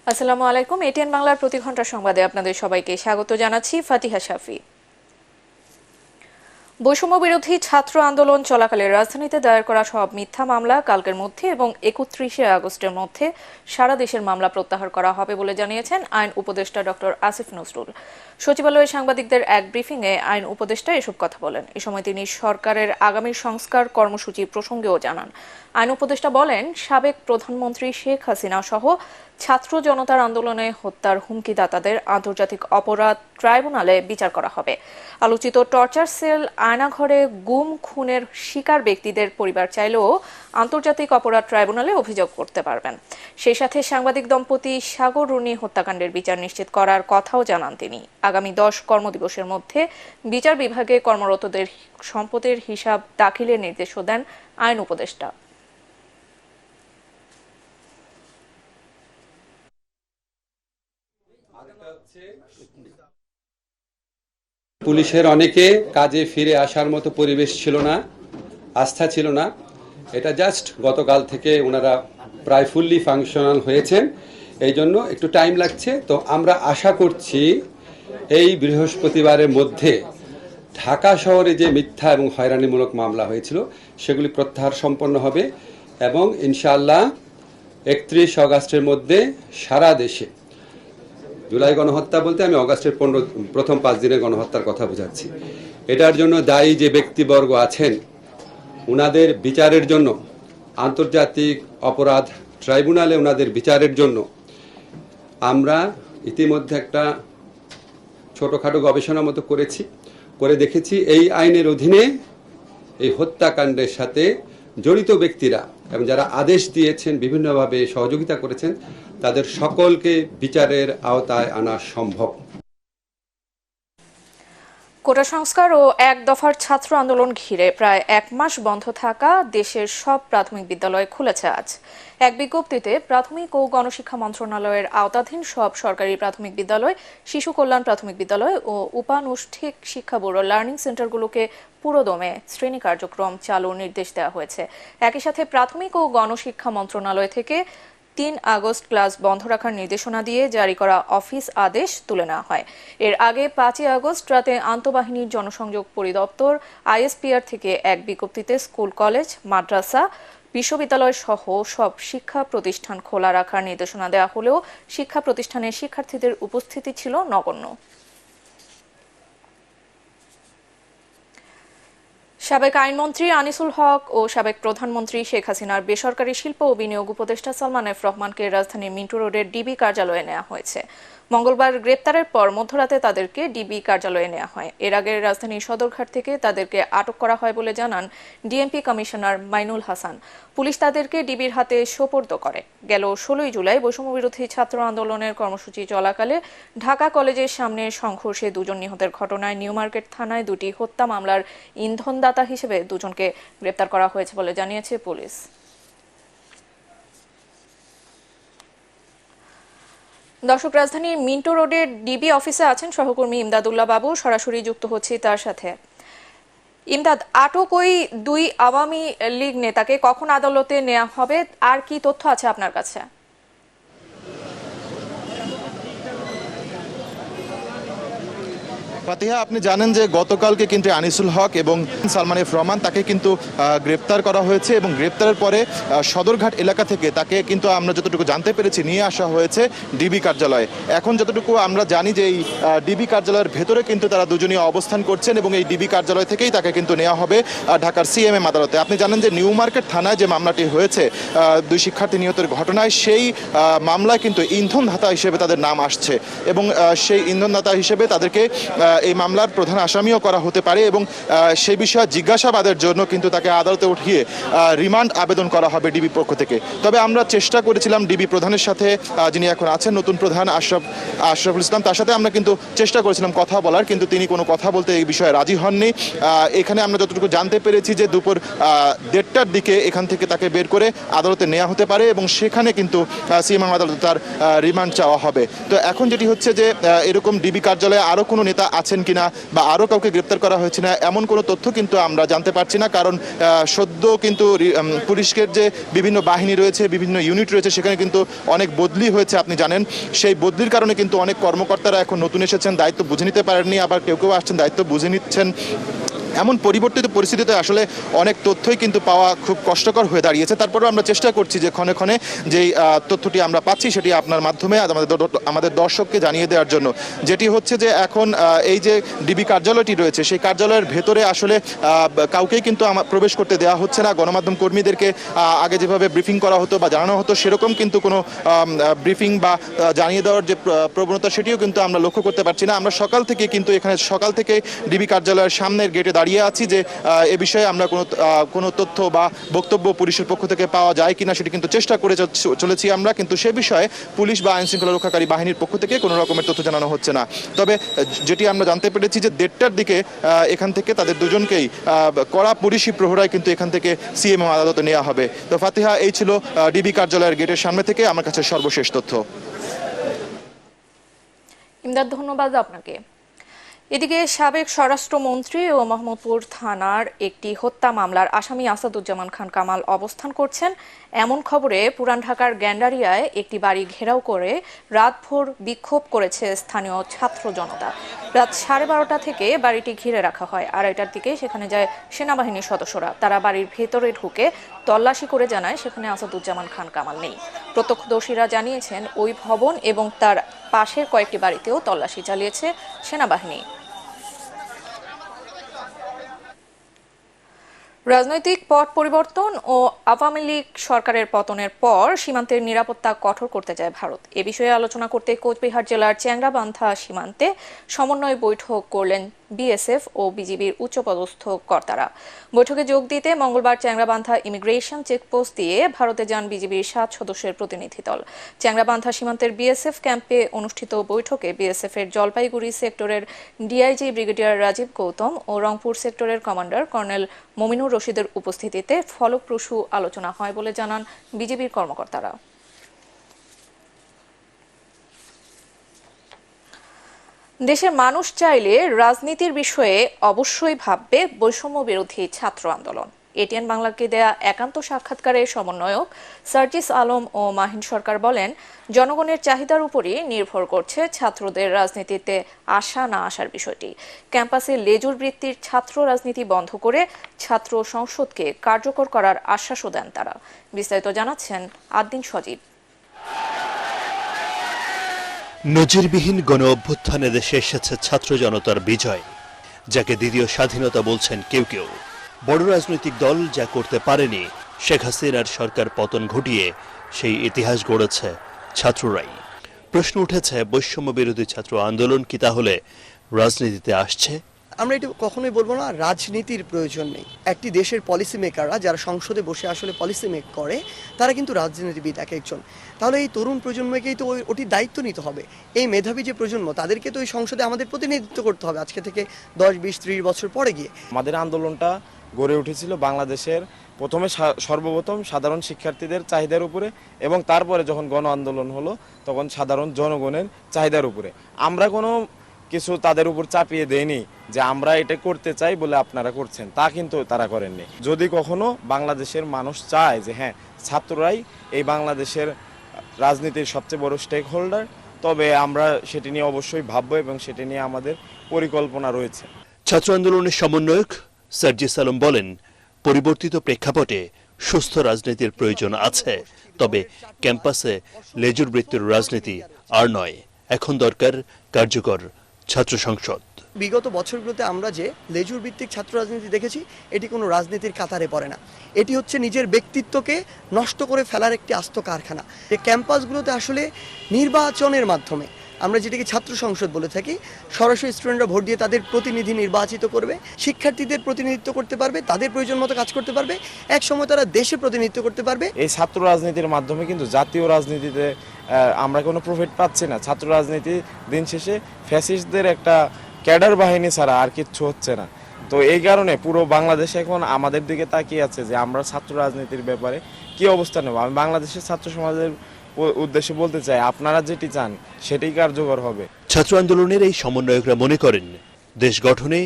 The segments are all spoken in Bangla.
আসসালামু আলাইকুম। এটিএন বাংলার প্রতি ঘন্টা সংবাদে আপনাদের সবাইকে স্বাগত জানাচ্ছি। ফাতিহা শাফি। বৈষম্য বিরোধী ছাত্র আন্দোলন চলাকালে রাজধানীতে দায়ের করা সব মিথ্যা মামলা কালকের মধ্যে এবং 31শে আগস্টের মধ্যে সারা দেশের মামলা প্রত্যাহার করা হবে বলে জানিয়েছেন আইন উপদেষ্টা ডক্টর আসিফ নজরুল। সচিবালয়ে সাংবাদিকদের এক ব্রিফিংয়ে আইন উপদেষ্টা এসব কথা বলেন। এ সময় তিনি সরকারের আগামী সংস্কার কর্মসূচি প্রসঙ্গেও জানান। আইন উপদেষ্টা বলেন, সাবেক প্রধানমন্ত্রী শেখ হাসিনা সহ ছাত্র জনতার আন্দোলনে হত্যার হুমকিদাতাদের আন্তর্জাতিক অপরাধ ট্রাইব্যুনালে বিচার করা হবে। আলোচিত টর্চার সেল আয়নাঘরে গুম খুনের শিকার ব্যক্তিদের পরিবার চাইলেও আন্তর্জাতিক অপরাধ ট্রাইব্যুনালে অভিযোগ করতে পারবেন। সেই সাথে সাংবাদিক দম্পতি সাগর রুনি হত্যাকাণ্ডের বিচার নিশ্চিত করার কথাও জানান তিনি। আগামী 10 কর্মদিবসের মধ্যে বিচার বিভাগে কর্মরতদের সম্পদের হিসাব দাখিলের নির্দেশও দেন আইন উপদেষ্টা। পুলিশের অনেকে কাজে ফিরে আসার মতো পরিবেশ ছিল না, আস্থা ছিল না। এটা জাস্ট গতকাল থেকে ওনারা প্রায় ফুললি ফাংশনাল হয়েছেন, এই জন্য একটু টাইম লাগছে। তো আমরা আশা করছি এই বৃহস্পতিবারের মধ্যে ঢাকা শহরে যে মিথ্যা এবং হয়রানিমূলক মামলা হয়েছিল সেগুলি প্রত্যাহার সম্পন্ন হবে এবং ইনশাআল্লাহ 31 আগস্টের মধ্যে সারা দেশে, জুলাই গণহত্যা বলতে আমি অগাস্টের প্রথম 5 দিনের গণহত্যার কথা বোঝাচ্ছি, এটার জন্য দায়ী যে ব্যক্তিবর্গ আছেন ওনাদের বিচারের জন্য আন্তর্জাতিক অপরাধ ট্রাইব্যুনালে ওনাদের বিচারের জন্য আমরা ইতিমধ্যে একটা ছোটোখাটো গবেষণা মতো করে দেখেছি এই আইনের অধীনে এই হত্যাকাণ্ডের সাথে জড়িত ব্যক্তিরা এবং যারা আদেশ দিয়েছেন, বিভিন্নভাবে সহযোগিতা করেছেন, তাদের সকলকে বিচারের আওতায় আনা সম্ভব। কোটা সংস্কার ও এক দফার ছাত্র আন্দোলন ঘিরে প্রায় 1 মাস বন্ধ থাকা দেশের সব প্রাথমিক বিদ্যালয় খুলেছে আজ। এক বিজ্ঞপ্তিতে প্রাথমিক ও গণশিক্ষা মন্ত্রণালয়ের আওতাধীন সব সরকারি প্রাথমিক বিদ্যালয়, শিশু কল্যাণ প্রাথমিক বিদ্যালয় ও উপানুষ্ঠিক শিক্ষা ব্যুরো লার্নিং সেন্টারগুলোকে পুরোদমে শ্রেণী কার্যক্রম চালুর নির্দেশ দেওয়া হয়েছে। একই সাথে প্রাথমিক ও গণশিক্ষা মন্ত্রণালয় থেকে 3 আগস্ট ক্লাস বন্ধ রাখার নির্দেশনা দিয়ে জারি করা অফিস আদেশ তুলে নেওয়া হয়। এর আগে 5 আগস্ট রাতে আন্তঃবাহিনীর জনসংযোগ পরিদপ্তর আইএসপিআর থেকে এক বিজ্ঞপ্তিতে স্কুল, কলেজ, মাদ্রাসা, বিশ্ববিদ্যালয় সহ সব শিক্ষা প্রতিষ্ঠান খোলা রাখার নির্দেশনা দেওয়া হলেও শিক্ষা প্রতিষ্ঠানের শিক্ষার্থীদের উপস্থিতি ছিল নগণ্য। সাবেক আইনমন্ত্রী আনিসুল হক ও সাবেক প্রধানমন্ত্রী শেখ হাসিনার বেসরকারি শিল্প ও বিনিয়োগ উপদেষ্টা সালমান এফ রহমানকে রাজধানীর মিন্টো রোডের ডিবি কার্যালয়ে নেওয়া হয়েছে। মঙ্গলবার গ্রেপ্তারের পর মধ্যরাতে তাদেরকে ডিবি কার্যালয়ে নেওয়া হয়। এর আগে রাজধানীর সদরঘাট থেকে তাদেরকে আটক করা হয় বলে জানান DMP commissioner Mainul Hasan. Police তাদেরকে ডিবির হাতে সোপর্দ করে। গেল 16 জুলাই বৈষম্য বিরোধী ছাত্র আন্দোলনের কর্মসূচি চলাকালে ঢাকা কলেজের সামনে সংঘর্ষে 2 জন নিহতের ঘটনায় নিউ মার্কেট থানায় 2টি হত্যা মামলার ইন্ধনদাতা হিসেবে 2 জনকে গ্রেপ্তার করা হয়েছে বলে জানিয়েছে পুলিশ। দর্শক, রাজধানীর মিন্টো রোডের ডিবি অফিসে আছেন সহকর্মী ইমদাদুল্লাহ বাবু। সরাসরি যুক্ত হচ্ছি তার সাথে। ইমদাদ, আটক ওই 2 আওয়ামী লীগ নেতাকে কখন আদালতে নেওয়া হবে, আর কি তথ্য আছে আপনার কাছে? ফাতিহা, আপনি জানেন যে গতকালকে কিন্তু আনিসুল হক এবং সালমান এফ রহমান তাকে কিন্তু গ্রেপ্তার করা হয়েছে এবং গ্রেপ্তারের পরে সদরঘাট এলাকা থেকে তাকে কিন্তু আমরা যতটুকু জানতে পেরেছি নিয়ে আসা হয়েছে ডিবি কার্যালয়ে। এখন যতটুকু আমরা জানি যে এই ডিবি কার্যালয়ের ভেতরে কিন্তু তারা দুজনই অবস্থান করছেন এবং এই ডিবি কার্যালয় থেকেই তাকে কিন্তু নেওয়া হবে ঢাকার সিএমএম আদালতে। আপনি জানেন যে নিউ মার্কেট থানায় যে মামলাটি হয়েছে 2 শিক্ষার্থী নিহতের ঘটনায়, সেই মামলায় কিন্তু ইন্ধনদাতা হিসেবে তাদের নাম আসছে এবং সেই ইন্ধনদাতা হিসেবে তাদেরকে এই মামলার প্রধান আসামিও করা হতে পারে এবং সেই বিষয়ে জিজ্ঞাসাবাদের জন্য কিন্তু তাকে আদালতে উঠিয়ে রিমান্ড আবেদন করা হবে ডিবি পক্ষ থেকে। তবে আমরা চেষ্টা করেছিলাম ডিবি প্রধানের সাথে, যিনি এখন আছেন নতুন প্রধান আশরাফুল ইসলাম, তার সাথে আমরা কিন্তু চেষ্টা করেছিলাম কথা বলার, কিন্তু তিনি কোনো কথা বলতে এই বিষয়ে রাজি হননি। এখানে আমরা যতটুকু জানতে পেরেছি যে দুপুর 1:30টার দিকে এখান থেকে তাকে বের করে আদালতে নেওয়া হতে পারে এবং সেখানে কিন্তু সিএমএম আদালতে তার রিমান্ড চাওয়া হবে। তো এখন যেটি হচ্ছে যে এরকম ডিবি কার্যালয়ে আরও কোনো নেতা আছে হয়েছেন কিনা বা আরও কাউকে গ্রেপ্তার করা হয়েছে না এমন কোনো তথ্য কিন্তু আমরা জানতে পারছি না, কারণ সদ্য কিন্তু পুলিশের যে বিভিন্ন বাহিনী রয়েছে, বিভিন্ন ইউনিট রয়েছে, সেখানে কিন্তু অনেক বদলি হয়েছে আপনি জানেন। সেই বদলির কারণে কিন্তু অনেক কর্মকর্তারা এখন নতুন এসেছেন, দায়িত্ব বুঝে নিতে পারেননি, আবার কেউ কেউ আসছেন দায়িত্ব বুঝে নিচ্ছেন। এমন পরিবর্তিত পরিস্থিতিতে আসলে অনেক তথ্যই কিন্তু পাওয়া খুব কষ্টকর হয়ে দাঁড়িয়েছে। তারপরেও আমরা চেষ্টা করছি যে ক্ষণে ক্ষণে যেই তথ্যটি আমরা পাচ্ছি সেটি আপনার মাধ্যমে আমাদের দর্শককে জানিয়ে দেওয়ার জন্য, যেটি হচ্ছে যে এখন এই যে ডিবি কার্যালয়টি রয়েছে সেই কার্যালয়ের ভেতরে আসলে কাউকেই কিন্তু প্রবেশ করতে দেওয়া হচ্ছে না। গণমাধ্যম কর্মীদেরকে আগে যেভাবে ব্রিফিং করা হতো বা জানানো হতো সেরকম কিন্তু কোনো ব্রিফিং বা জানিয়ে দেওয়ার যে প্রবণতা সেটিও কিন্তু আমরা লক্ষ্য করতে পারছি না। আমরা সকাল থেকে কিন্তু এখানে ডিবি কার্যালয়ের সামনের গেটে দাঁড়িয়ে আছি যে এ বিষয়ে আমরা কোনো তথ্য বা বক্তব্য পুলিশের পক্ষ থেকে পাওয়া যায় কিনা সেটি কিন্তু চেষ্টা করে চলেছি আমরা, কিন্তু সে বিষয়ে পুলিশ বা আইন শৃঙ্খলা রক্ষাকারী বাহিনীর পক্ষ থেকে কোনো রকমের তথ্য জানানো হচ্ছে না। তবে যেটি আমরা জানতে পেরেছি যে 1:30টার দিকে এখান থেকে তাদের দুজনকেই কড়া পুলিশি প্রহরায় কিন্তু এখান থেকে সিএমও আদালতে নেওয়া হবে। তো ফাতিহা, এই ছিল ডিবি কার্যালয়ের গেটের সামনে থেকে আমার কাছে সর্বশেষ তথ্য। ইমদাদ, ধন্যবাদ আপনাকে। এদিকে সাবেক স্বরাষ্ট্রমন্ত্রী ও মোহাম্মদপুর থানার একটি হত্যা মামলার আসামি আসাদুজ্জামান খান কামাল অবস্থান করছেন এমন খবরে পুরান ঢাকার গ্যান্ডারিয়ায় একটি বাড়ি ঘেরাও করে রাতভর বিক্ষোভ করেছে স্থানীয় ছাত্র জনতা। রাত 12:30 থেকে বাড়িটি ঘিরে রাখা হয়। 2:30টার দিকে সেখানে যায় সেনাবাহিনীর সদস্যরা। তারা বাড়ির ভেতরে ঢুকে তল্লাশি করে জানায় সেখানে আসাদুজ্জামান খান কামাল নেই। প্রত্যক্ষদর্শীরা জানিয়েছেন ওই ভবন এবং তার পাশের কয়েকটি বাড়িতেও তল্লাশি চালিয়েছে সেনাবাহিনী। রাজনৈতিক পট পরিবর্তন ও আওয়ামী লীগ সরকারের পতনের পর সীমান্তের নিরাপত্তা কঠোর করতে চায় ভারত। এ বিষয়ে আলোচনা করতে কোচবিহার জেলার চ্যাংড়াবান্ধা সীমান্তে সমন্বয় বৈঠক করলেন বিএসএফ ও বিজিবির উচ্চপদস্থ কর্তারা। বৈঠকে যোগ দিতে মঙ্গলবার চ্যাংড়াবান্ধা ইমিগ্রেশন চেকপোস্ট দিয়ে ভারতে যান বিজিবির 7 সদস্যের প্রতিনিধি দল। চ্যাংড়াবান্ধা সীমান্তের বিএসএফ ক্যাম্পে অনুষ্ঠিত বৈঠকে বিএসএফ এর জলপাইগুড়ি সেক্টরের ডিআইজি ব্রিগেডিয়ার রাজীব গৌতম ও রংপুর সেক্টরের কমান্ডার কর্নেল মমিনুর রশিদের উপস্থিতিতে ফলপ্রসূ আলোচনা হয় বলে জানান বিজিবির কর্মকর্তারা। দেশের মানুষ চাইলে রাজনীতির বিষয়ে অবশ্যই ভাববে বৈষম্য বিরোধী ছাত্র আন্দোলন। এটিএন বাংলাকে দেয়া একান্ত সাক্ষাৎকারে সমন্বয়ক সার্জিস আলম ও মাহিন সরকার বলেন, জনগণের চাহিদার উপরই নির্ভর করছে ছাত্রদের রাজনীতিতে আসা না আসার বিষয়টি। ক্যাম্পাসে লেজুর বৃত্তির ছাত্র রাজনীতি বন্ধ করে ছাত্র সংসদকে কার্যকর করার আশ্বাসও দেন তারা। বিস্তারিত জানাচ্ছেন আদ্দিন সজীব। নজিরবিহীন গণ অভ্যুত্থানে দেশে এসেছে ছাত্র জনতার বিজয়, যাকে দ্বিতীয় স্বাধীনতা বলছেন কেউ কেউ। বড় রাজনৈতিক দল যা করতে পারেনি, শেখ হাসিনার সরকার পতন ঘটিয়ে সেই ইতিহাস গড়েছে ছাত্ররাই। প্রশ্ন উঠেছে, বৈষম্য বিরোধী ছাত্র আন্দোলন কি তাহলে রাজনীতিতে আসছে? আমরা এটা কখনোই বলবো না রাজনীতির প্রয়োজন নেই। একটি দেশের পলিসি মেকাররা যারা সংসদে বসে আসলে পলিসি মেক করে তারা কিন্তু রাজনীতিবিদ এক একজন। তাহলে এই তরুণ প্রজন্মকেই তো ওটির দায়িত্ব নিতে হবে। এই মেধাবী যে প্রজন্ম তাদেরকে তো এই সংসদে আমাদের প্রতিনিধিত্ব করতে হবে আজকে থেকে 10, 20, 30 বছর পরে গিয়ে। আমাদের আন্দোলনটা গড়ে উঠেছিল বাংলাদেশের প্রথমে সর্বপ্রথম সাধারণ শিক্ষার্থীদের চাহিদার উপরে, এবং তারপরে যখন গণ আন্দোলন হলো তখন সাধারণ জনগণের চাহিদার উপরে। আমরা কোনো কিছু তাদের উপর চাপিয়ে দেয়নি যে আমরা এটা করতে চাই বলে আপনারা করছেন, তা কিন্তু তারা করেননি। যদি কখনো বাংলাদেশের মানুষ চায় যে হ্যাঁ ছাত্ররাই এই বাংলাদেশের রাজনীতির সবচেয়ে বড় স্টেক হোল্ডার, তবে আমরা সেটি নিয়ে অবশ্যই ভাববো এবং সেটি নিয়ে আমাদের পরিকল্পনা রয়েছে। ছাত্র আন্দোলনের সমন্বয়ক সার্জিস আলম বলেন, পরিবর্তিত প্রেক্ষাপটে সুস্থ রাজনীতির প্রয়োজন আছে, তবে ক্যাম্পাসে লেজুর বৃত্তির রাজনীতি আর নয়। এখন দরকার কার্যকর ছাত্র সংসদ। বিগত বছরগুলোতে আমরা যে লেজুর ভিত্তিক ছাত্র রাজনীতি দেখেছি এটি কোনো রাজনীতির কাতারে পড়ে না। এটি হচ্ছে নিজের ব্যক্তিত্বকে নষ্ট করে ফেলার একটি আস্ত কারখানা। এই ক্যাম্পাসগুলোতে আসলে নির্বাচনের মাধ্যমে, আমরা যেটাকে ছাত্র সংসদ বলে থাকি, সরাসরি স্টুডেন্টরা ভোট দিয়ে তাদের প্রতিনিধি নির্বাচিত করবে, শিক্ষার্থীদের প্রতিনিধিত্ব করতে পারবে, তাদের প্রয়োজন মতো কাজ করতে পারবে, এক সময় তারা দেশে প্রতিনিধিত্ব করতে পারবে। এই ছাত্র রাজনীতির মাধ্যমে কিন্তু জাতীয় রাজনীতিতে আমরা কোনো প্রফিট পাচ্ছি না। ছাত্র রাজনীতি দিন শেষে ফ্যাসিস্টদের একটা ক্যাডার বাহিনী ছাড়া আর কিচ্ছু হচ্ছে না। তো এই কারণে পুরো বাংলাদেশ এখন আমাদের দিকে তাকিয়ে আছে যে আমরা ছাত্র রাজনীতির ব্যাপারে কি অবস্থান নেব। আমি বাংলাদেশের ছাত্র সমাজের উদ্দেশ্যে বলতে চাই, আপনারা যেটি চান সেটাই কার্যকর হবে। ছাত্র আন্দোলনের এই সমন্বয়করা মনে করেন, দেশ গঠনে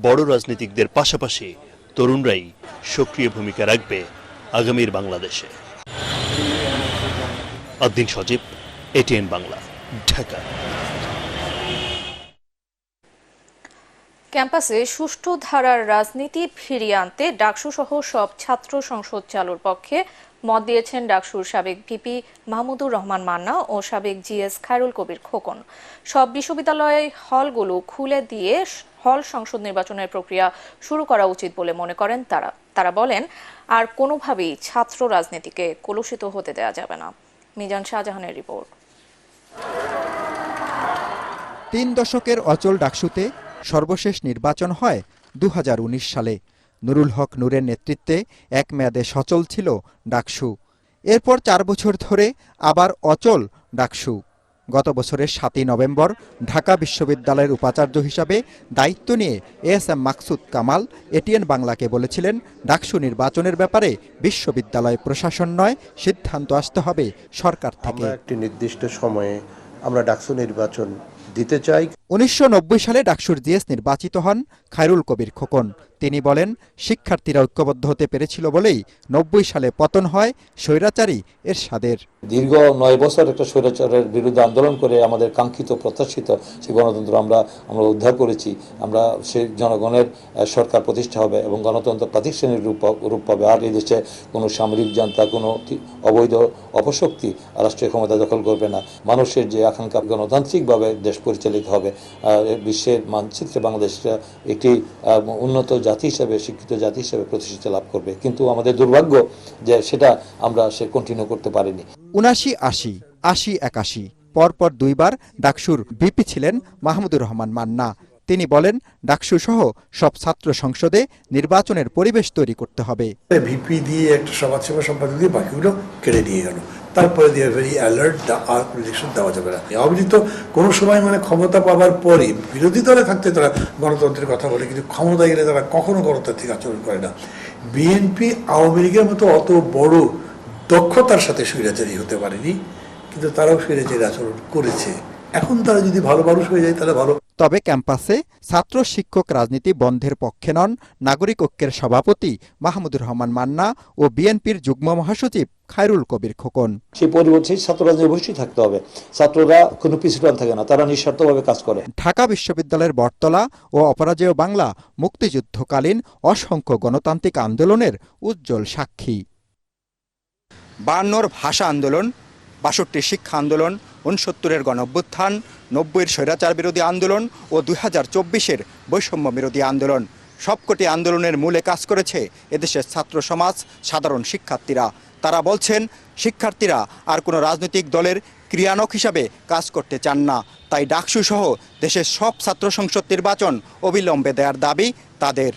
বড় রাজনীতিকদের পাশাপাশি তরুণরাই সক্রিয় ভূমিকা রাখবে আগামীর বাংলাদেশে। আদ্দিন সজীব, এটিএন বাংলা, ঢাকা। ক্যাম্পাসে সুষ্ঠু ধারার রাজনীতি ফিরিয়ে আনতে ডাকসু সহ সব ছাত্র সংসদ চালুর পক্ষে মত দিয়েছেন ডাকসুর সাবেক ভিপি মাহমুদুর রহমান মান্না ও সাবেক জিএস খায়রুল কবির খোকন। সব বিশ্ববিদ্যালয় হলগুলো খুলে দিয়ে হল সংসদ নির্বাচনের প্রক্রিয়া শুরু করা উচিত বলে মনে করেন তারা বলেন, আর কোনোভাবেই ছাত্র রাজনীতিকে কলুষিত হতে দেওয়া যাবে না। মিজান শাহজাহানের রিপোর্ট। 3 দশকের অচল ডাকসুতে সর্বশেষ নির্বাচন হয় 2019 সালে। নুরুল হক নূরের নেতৃত্বে এক মেয়াদে সচল ছিল ডাকসু। এরপর 4 বছর ধরে আবার অচল ডাকসু। গত বছরের 7ই নভেম্বর ঢাকা বিশ্ববিদ্যালয়ের উপাচার্য হিসাবে দায়িত্ব নিয়ে এএসএম মাকসুদ কামাল এটিএন বাংলাকে বলেছিলেন, ডাকসু নির্বাচনের ব্যাপারে বিশ্ববিদ্যালয় প্রশাসন নয়, সিদ্ধান্ত আসতে হবে সরকার থেকে। একটি নির্দিষ্ট সময়ে আমরা ডাকসু নির্বাচন দিতে চাই। 1990 সালে ডাকসুর জিএস নির্বাচিত হন খায়রুল কবির খোকন। তিনি বলেন, শিক্ষার্থীরা ঐক্যবদ্ধ হতে পেরেছিল বলেই 90 সালে পতন হয় স্বৈরাচারী এরশাদের। দীর্ঘ 9 বছর একটা স্বৈরাচারের বিরুদ্ধে আন্দোলন করে আমাদের কাঙ্ক্ষিত প্রত্যাশিত সেই গণতন্ত্র আমরা উদ্ধার করেছি। আমরা সেই জনগণের সরকার প্রতিষ্ঠা হবে এবং গণতন্ত্র প্রাতিষ্ঠানিক রূপ পাবে। আর এই দেশে কোনো সামরিক জান্তা, কোনো অবৈধ অপশক্তি রাষ্ট্রীয় ক্ষমতা দখল করবে না। মানুষের যে আকাঙ্ক্ষা, গণতান্ত্রিকভাবে দেশ পরিচালিত হবে। বিশ্বের মানচিত্রে বাংলাদেশটা একটি উন্নত জাতি হিসেবে, শিক্ষিত জাতি হিসেবে প্রতিষ্ঠিত লাভ করবে। কিন্তু আমাদের দুর্ভাগ্য যে সেটা আমরা কন্টিনিউ করতে পারিনি। 79-80, 80-81 পরপর 2 বার ডাকসুর ভিপি ছিলেন মাহমুদুর রহমান মান্না। তিনি বলেন, ডাকসু সহ সব ছাত্র সংসদে নির্বাচনের পরিবেশ তৈরি করতে হবে। ভিপি দিয়ে একটা সমাজসেবা সম্পাদক দিয়ে বাকিগুলো কেড়ে নিয়ে গেল। তারপরে দিয়ে ভেরি অ্যালার্ট ইলেকশন দেওয়া যাবে না। আওয়ামী লীগ তো কোনো সময় ক্ষমতা পাওয়ার পরই বিরোধী দলে থাকতে তারা গণতন্ত্রের কথা বলে, কিন্তু ক্ষমতা গেলে তারা কখনো গণতান্ত্রিক আচরণ করে না। বিএনপি আওয়ামী লীগের মতো অত বড় দক্ষতার সাথে স্বৈরাচারী হতে পারেনি, কিন্তু তারাও স্বৈরাচারী আচরণ করেছে। এখন তারা যদি ভালো মানুষ হয়ে যায় তাহলে ভালো। তবে ক্যাম্পাসে ছাত্র শিক্ষক রাজনীতি বন্ধের পক্ষে নন নাগরিক ঐক্যের সভাপতি মাহমুদুর রহমান মান্না ও বিএনপির যুগ্ম মহাসচিব খায়রুল কবির খোকন। সেই পরিবর্তে ছাত্ররা অবশ্যই থাকতে হবে। ছাত্ররা কোনো পিছুটান থাকে না, তারা নিঃস্বার্থভাবে কাজ করে। ঢাকা বিশ্ববিদ্যালয়ের বটতলা ও অপরাজেয় বাংলা মুক্তিযুদ্ধকালীন অসংখ্য গণতান্ত্রিক আন্দোলনের উজ্জ্বল সাক্ষী। 52 ভাষা আন্দোলন, 62 শিক্ষা আন্দোলন, 69-এর গণঅভ্যুত্থান, 90-এর স্বৈরাচার বিরোধী আন্দোলন ও 2024-এর বৈষম্য বিরোধী আন্দোলন, সবকটি আন্দোলনের মূলে কাজ করেছে এদেশের ছাত্র সমাজ, সাধারণ শিক্ষার্থীরা। তারা বলছেন, শিক্ষার্থীরা আর কোনো রাজনৈতিক দলের ক্রিয়ানক হিসাবে কাজ করতে চান না। তাই ডাকসু সহ দেশের সব ছাত্র সংসদ নির্বাচন অবিলম্বে দেওয়ার দাবি তাদের।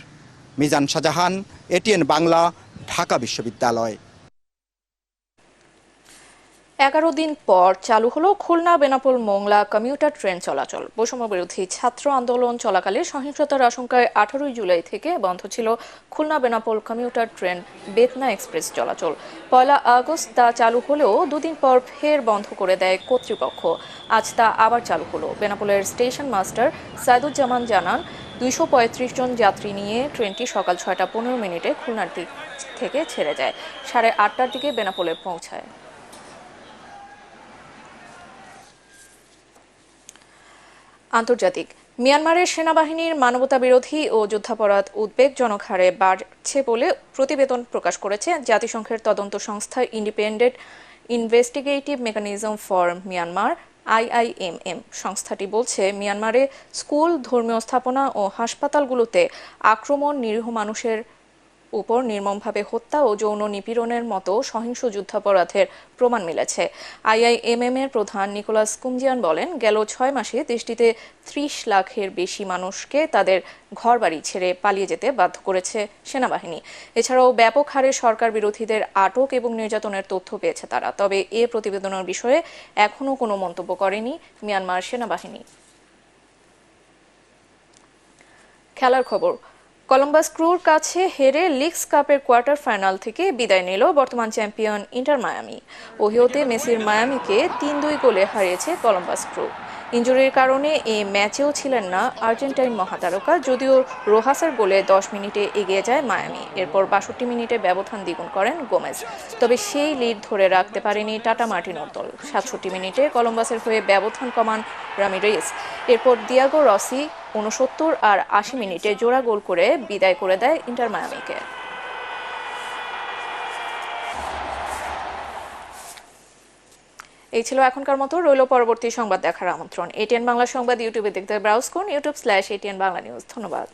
মিজান শাহজাহান, এটিএন বাংলা, ঢাকা বিশ্ববিদ্যালয়। 11 দিন পর চালু হলো খুলনা বেনাপোল মোংলা কমিউটার ট্রেন চলাচল। বৈষম্য বিরোধী ছাত্র আন্দোলন চলাকালে সহিংসতার আশঙ্কায় 18 জুলাই থেকে বন্ধ ছিল Khulna Benapole commuter train Betna express চলাচল। 1 আগস্ট তা চালু হলেও 2 দিন পর ফের বন্ধ করে দেয় কর্তৃপক্ষ। আজ তা আবার চালু হলো। বেনাপোলের স্টেশন মাস্টার সাইদুজ্জামান জানান, 235 জন যাত্রী নিয়ে ট্রেনটি সকাল 6টা 15 মিনিটে খুলনার দিক থেকে ছেড়ে যায়। 8:30টার দিকে বেনাপোলে পৌঁছায়। আন্তর্জাতিক, মিয়ানমারের সেনাবাহিনীর মানবতাবিরোধী ও যুদ্ধাপরাধ উদ্বেগজনক হারে বাড়ছে বলে প্রতিবেদন প্রকাশ করেছে জাতিসংঘের তদন্ত সংস্থা independent investigative mechanism for Myanmar IIMM। সংস্থাটি বলছে, মিয়ানমারে স্কুল, ধর্মীয় স্থাপনা ও হাসপাতালগুলোতে আক্রমণ, নিরীহ মানুষের উপর নির্মমভাবে হত্যা ও যৌন নিপীড়নের মতো সহিংস যুদ্ধাপরাধের প্রমাণ মিলেছে। IIMM এর প্রধান নিকোলাস কুমজিয়ান বলেন, গেল 6 মাসে দেশটিতে 30 লাখের বেশি মানুষকে তাদের ঘরবাড়ি ছেড়ে পালিয়ে যেতে বাধ্য করেছে সেনাবাহিনী। এছাড়াও ব্যাপক হারে সরকার বিরোধীদের আটক এবং নির্যাতনের তথ্য পেয়েছে তারা। তবে এ প্রতিবেদনের বিষয়ে এখনও কোনো মন্তব্য করেনি মিয়ানমার সেনাবাহিনী। খেলার খবর, কলম্বাস ক্রুর কাছে হেরে লিগস কাপের কোয়ার্টার ফাইনাল থেকে বিদায় নিল বর্তমান চ্যাম্পিয়ন ইন্টার মায়ামি। ওহিওতে মেসির মায়ামিকে 3-2 গোলে হারিয়েছে কলম্বাস ক্রু। ইনজুরির কারণে এই ম্যাচেও ছিলেন না আর্জেন্টাইন মহাতারকা, যদিও রোহাসের গোলে 10 মিনিটে এগিয়ে যায় মায়ামি। এরপর 62 মিনিটে ব্যবধান দ্বিগুণ করেন গোমেজ, তবে সেই লিড ধরে রাখতে পারেনি টাটা মার্টিনোর দল। 67 মিনিটে কলম্বাসের হয়ে ব্যবধান কমান রামিরেস। এরপর দিয়াগো রসি 69 আর 80 মিনিটে জোড়া গোল করে বিদায় করে দেয় ইন্টার মায়ামিকে। এই ছিল এখনকার মতো, রইল পরবর্তী সংবাদ দেখার আমন্ত্রণ। এটিএন বাংলা সংবাদ ইউটিউবে দেখতে ব্রাউজ করুন, youtube/ATN বাংলা নিউজ। ধন্যবাদ।